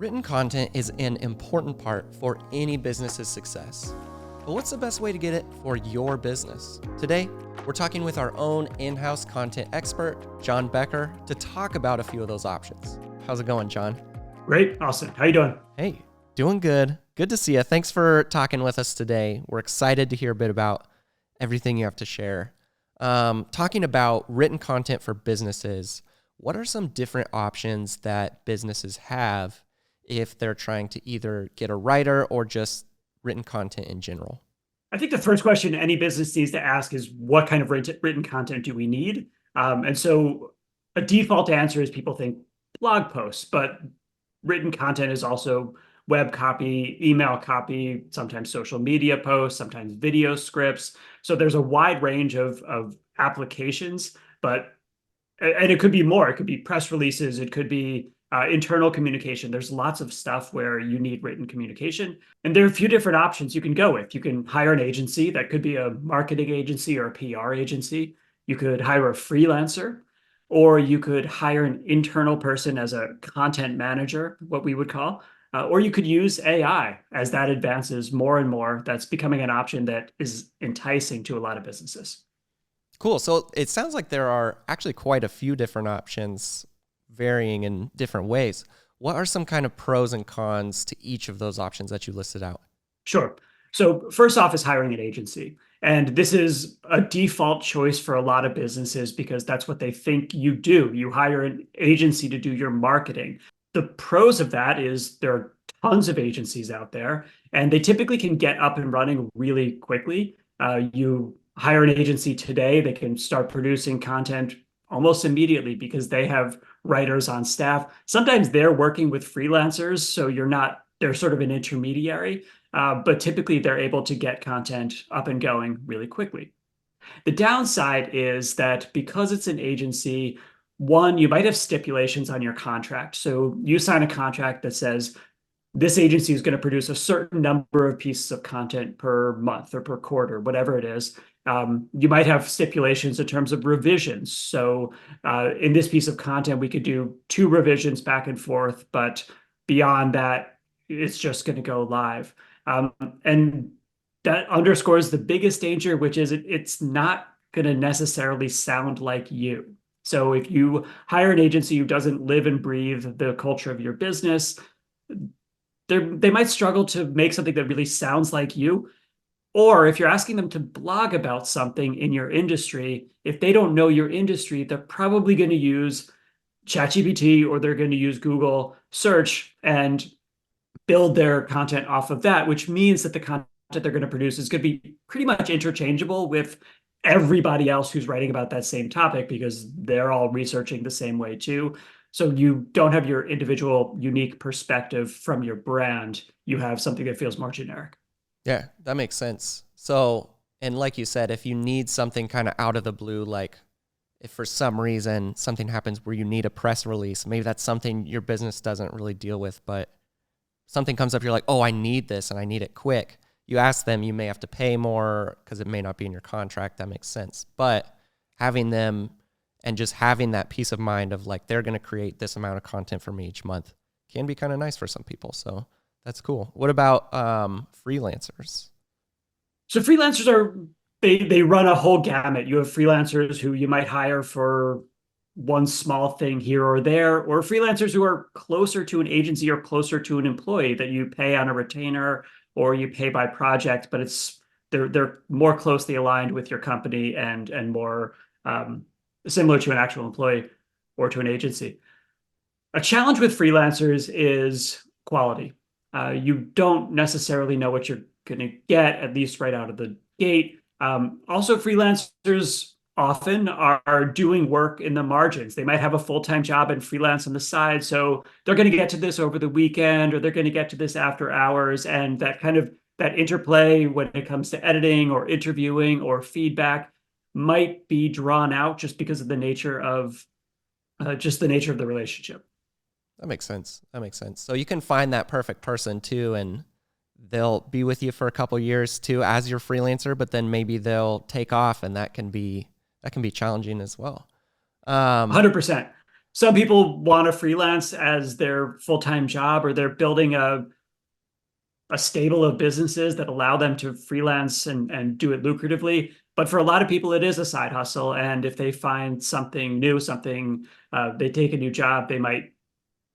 Written content is an important part for any business's success. But what's the best way to get it for your business? Today, we're talking with our own in-house content expert, John Becker, to talk about a few of those options. How's it going, John? Great. Awesome. How you doing? Hey, doing good. Good to see you. Thanks for talking with us today. We're excited to hear a bit about everything you have to share. Talking about written content for businesses, what are some different options that businesses have if they're trying to either get a writer or just written content in general? I think the first question any business needs to ask is what kind of written content do we need? And so a default answer is people think blog posts, but written content is also web copy, email copy, sometimes social media posts, sometimes video scripts. So there's a wide range of applications, and it could be more. It could be press releases. It could be internal communication. There's lots of stuff where you need written communication. And there are a few different options you can go with. You can hire an agency. That could be a marketing agency or a PR agency. You could hire a freelancer, or you could hire an internal person as a content manager, what we would call, or you could use AI as that advances more and more. That's becoming an option that is enticing to a lot of businesses. Cool. So it sounds like there are actually quite a few different options varying in different ways. What are some kind of pros and cons to each of those options that you listed out? Sure. So first off is hiring an agency. And this is a default choice for a lot of businesses because that's what they think you do. You hire an agency to do your marketing. The pros of that is there are tons of agencies out there, and they typically can get up and running really quickly. You hire an agency today, they can start producing content almost immediately because they have writers on staff. Sometimes they're working with freelancers, so they're sort of an intermediary, but typically they're able to get content up and going really quickly. The downside is that because it's an agency, one, you might have stipulations on your contract. So you sign a contract that says this agency is going to produce a certain number of pieces of content per month or per quarter, whatever it is. You might have stipulations in terms of revisions. So in this piece of content, we could do 2 revisions back and forth, but beyond that, it's just going to go live. And that underscores the biggest danger, which is it's not going to necessarily sound like you. So if you hire an agency who doesn't live and breathe the culture of your business, they might struggle to make something that really sounds like you. Or if you're asking them to blog about something in your industry, if they don't know your industry, they're probably going to use ChatGPT or they're going to use Google search and build their content off of that, which means that the content they're going to produce is going to be pretty much interchangeable with everybody else who's writing about that same topic because they're all researching the same way too. So you don't have your individual unique perspective from your brand. You have something that feels more generic. Yeah, that makes sense. So, and like you said, if you need something kind of out of the blue, like if for some reason something happens where you need a press release, maybe that's something your business doesn't really deal with, but something comes up, you're like, oh, I need this and I need it quick. You ask them, you may have to pay more because it may not be in your contract. That makes sense. But having them and just having that peace of mind of like, they're going to create this amount of content for me each month can be kind of nice for some people. So that's cool. What about freelancers? So freelancers they run a whole gamut. You have freelancers who you might hire for one small thing here or there, or freelancers who are closer to an agency or closer to an employee that you pay on a retainer or you pay by project, but they're more closely aligned with your company and more similar to an actual employee or to an agency. A challenge with freelancers is quality. You don't necessarily know what you're going to get, at least right out of the gate. Also, freelancers often are doing work in the margins. They might have a full-time job and freelance on the side. So they're going to get to this over the weekend, or they're going to get to this after hours. And that interplay when it comes to editing or interviewing or feedback might be drawn out just because of the nature of the relationship. That makes sense. So you can find that perfect person too, and they'll be with you for a couple years too as your freelancer, but then maybe they'll take off and that can be challenging as well. 100%. Some people want to freelance as their full-time job, or they're building a stable of businesses that allow them to freelance and do it lucratively. But for a lot of people, it is a side hustle. And if they find something new, they take a new job, they might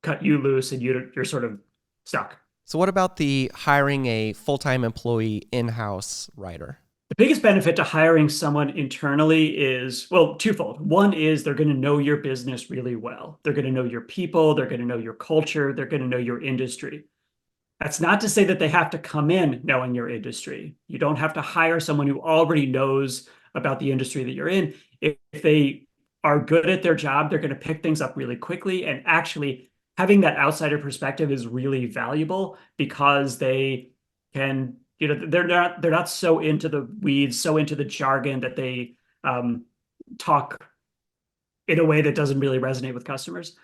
cut you loose and you're sort of stuck. So what about the hiring a full-time employee in-house writer? The biggest benefit to hiring someone internally is, well, twofold. One is they're going to know your business really well. They're going to know your people, they're going to know your culture, they're going to know your industry. That's not to say that they have to come in knowing your industry. You don't have to hire someone who already knows about the industry that you're in. If they are good at their job, they're going to pick things up really quickly. And actually, having that outsider perspective is really valuable because they can, they're not so into the weeds, so into the jargon that they talk in a way that doesn't really resonate with customers.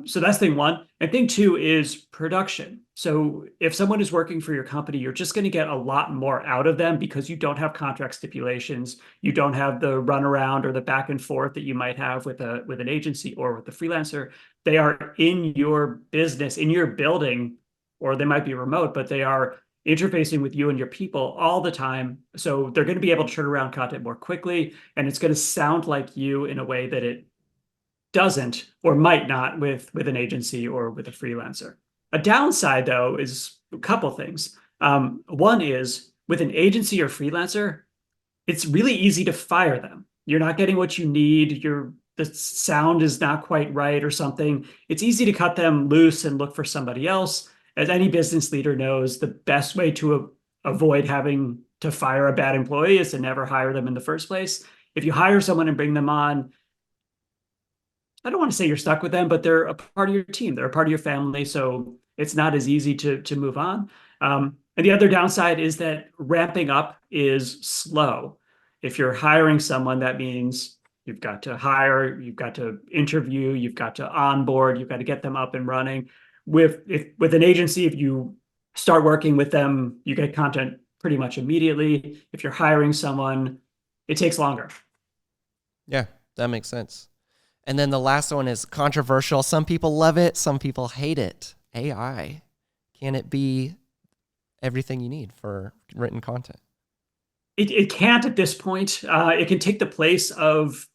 So that's thing one. And thing two is production. So if someone is working for your company, you're just going to get a lot more out of them because you don't have contract stipulations. You don't have the runaround or the back and forth that you might have with an agency or with a freelancer. They are in your business, in your building, or they might be remote, but they are interfacing with you and your people all the time. So they're going to be able to turn around content more quickly, and it's going to sound like you in a way that it doesn't or might not with an agency or with a freelancer. A downside, though, is a couple things. One is with an agency or freelancer, it's really easy to fire them. You're not getting what you need. The sound is not quite right or something. It's easy to cut them loose and look for somebody else. As any business leader knows, the best way to avoid having to fire a bad employee is to never hire them in the first place. If you hire someone and bring them on, I don't want to say you're stuck with them, but they're a part of your team. They're a part of your family. So it's not as easy to move on. And the other downside is that ramping up is slow. If you're hiring someone, that means you've got to hire, you've got to interview, you've got to onboard, you've got to get them up and running. With an agency, if you start working with them, you get content pretty much immediately. If you're hiring someone, it takes longer. Yeah, that makes sense. And then the last one is controversial. Some people love it, some people hate it. AI. Can it be everything you need for written content? It can't at this point. It can take the place of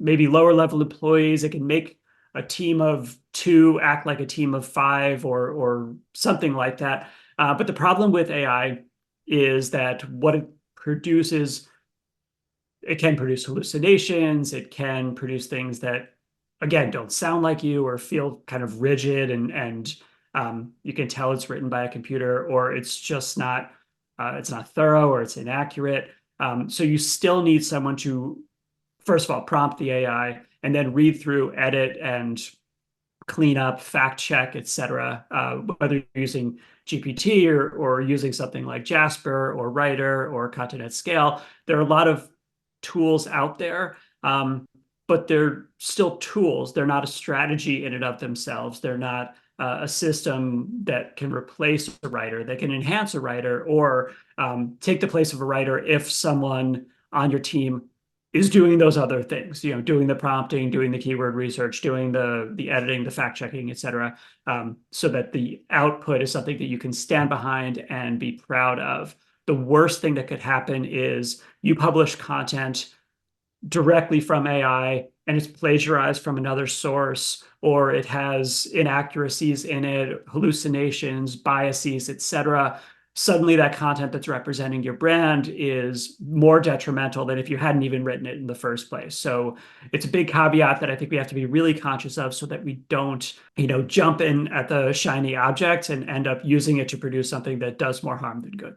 maybe lower level employees. It can make a team of two act like a team of five or something like that. But the problem with AI is that what it produces, it can produce hallucinations. It can produce things that, again, don't sound like you or feel kind of rigid, and you can tell it's written by a computer, or it's just not it's not thorough, or it's inaccurate. So you still need someone to, first of all, prompt the AI and then read through, edit, and clean up, fact check, etc. Whether you're using GPT or using something like Jasper or Writer or Content at Scale, there are a lot of tools out there, but they're still tools. They're not a strategy in and of themselves. They're not a system that can replace a writer. They can enhance a writer or take the place of a writer if someone on your team is doing those other things, doing the prompting, doing the keyword research, doing the editing, the fact checking, etc., so that the output is something that you can stand behind and be proud of. The worst thing that could happen is you publish content directly from AI and it's plagiarized from another source, or it has inaccuracies in it, hallucinations, biases, etc. Suddenly that content that's representing your brand is more detrimental than if you hadn't even written it in the first place. So it's a big caveat that I think we have to be really conscious of so that we don't, jump in at the shiny object and end up using it to produce something that does more harm than good.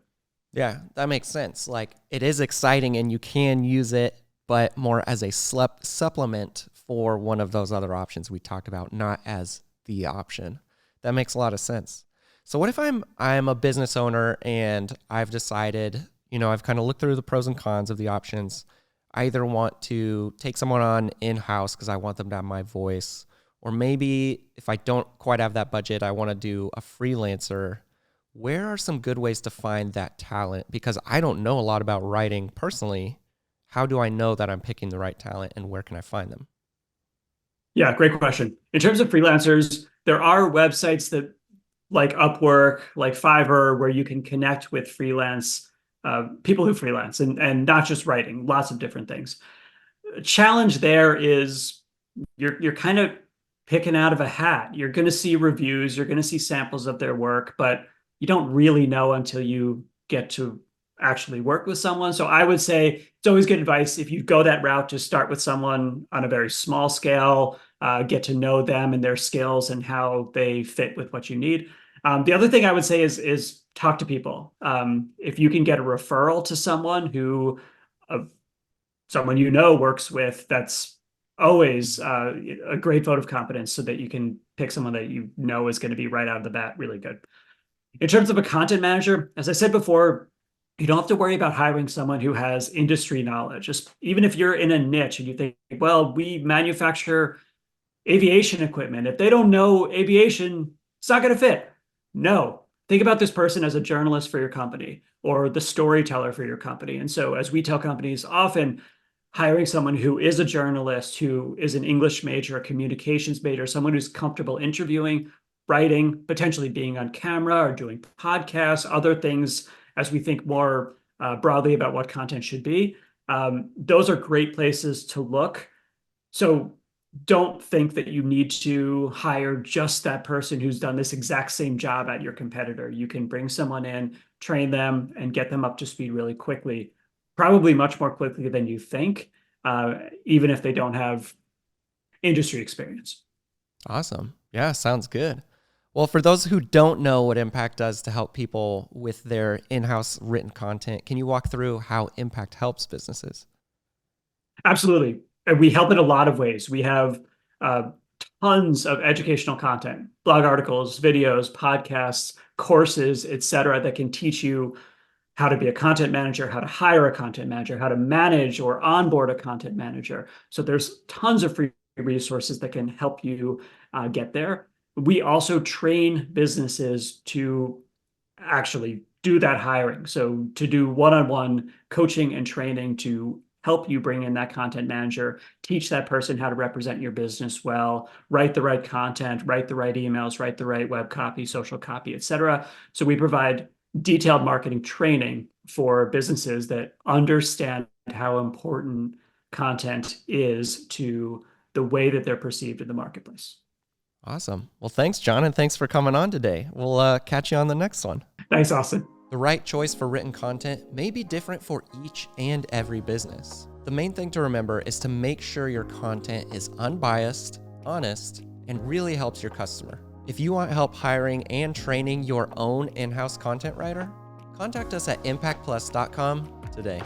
Yeah, that makes sense. Like, it is exciting and you can use it, but more as a supplement for one of those other options we talked about, not as the option. That makes a lot of sense. So what if I'm a business owner and I've decided, I've kind of looked through the pros and cons of the options. I either want to take someone on in-house because I want them to have my voice, or maybe if I don't quite have that budget, I want to do a freelancer. Where are some good ways to find that talent? Because I don't know a lot about writing personally. How do I know that I'm picking the right talent, and where can I find them? Yeah, great question. In terms of freelancers, there are websites that like Upwork, like Fiverr, where you can connect with freelance people who freelance and not just writing, lots of different things. Challenge there is you're kind of picking out of a hat. You're going to see reviews, you're going to see samples of their work, but you don't really know until you get to actually work with someone. So I would say it's always good advice if you go that route to start with someone on a very small scale, get to know them and their skills and how they fit with what you need. The other thing I would say is talk to people. If you can get a referral to someone who someone you know works with, that's always a great vote of confidence so that you can pick someone that you know is going to be right out of the bat really good. In terms of a content manager, as I said before, you don't have to worry about hiring someone who has industry knowledge. Just even if you're in a niche and you think, well, we manufacture aviation equipment. If they don't know aviation, it's not going to fit. No, think about this person as a journalist for your company or the storyteller for your company. And so, as we tell companies, often hiring someone who is a journalist, who is an English major, a communications major, someone who's comfortable interviewing, writing, potentially being on camera or doing podcasts, other things as we think more broadly about what content should be. Those are great places to look. So don't think that you need to hire just that person who's done this exact same job at your competitor. You can bring someone in, train them, and get them up to speed really quickly, probably much more quickly than you think, even if they don't have industry experience. Awesome. Yeah, sounds good. Well, for those who don't know what Impact does to help people with their in-house written content, can you walk through how Impact helps businesses? Absolutely. And we help in a lot of ways. We have uh, tons of educational content, blog articles, videos, podcasts, courses, etc., that can teach you how to be a content manager, how to hire a content manager, how to manage or onboard a content manager. So there's tons of free resources that can help you get there. We also train businesses to actually do that hiring. So to do one-on-one coaching and training to help you bring in that content manager, teach that person how to represent your business well, write the right content, write the right emails, write the right web copy, social copy, etc. So we provide detailed marketing training for businesses that understand how important content is to the way that they're perceived in the marketplace. Awesome. Well, thanks, John, and thanks for coming on today. We'll catch you on the next one. Thanks, Austin. The right choice for written content may be different for each and every business. The main thing to remember is to make sure your content is unbiased, honest, and really helps your customer. If you want help hiring and training your own in-house content writer, contact us at impactplus.com today.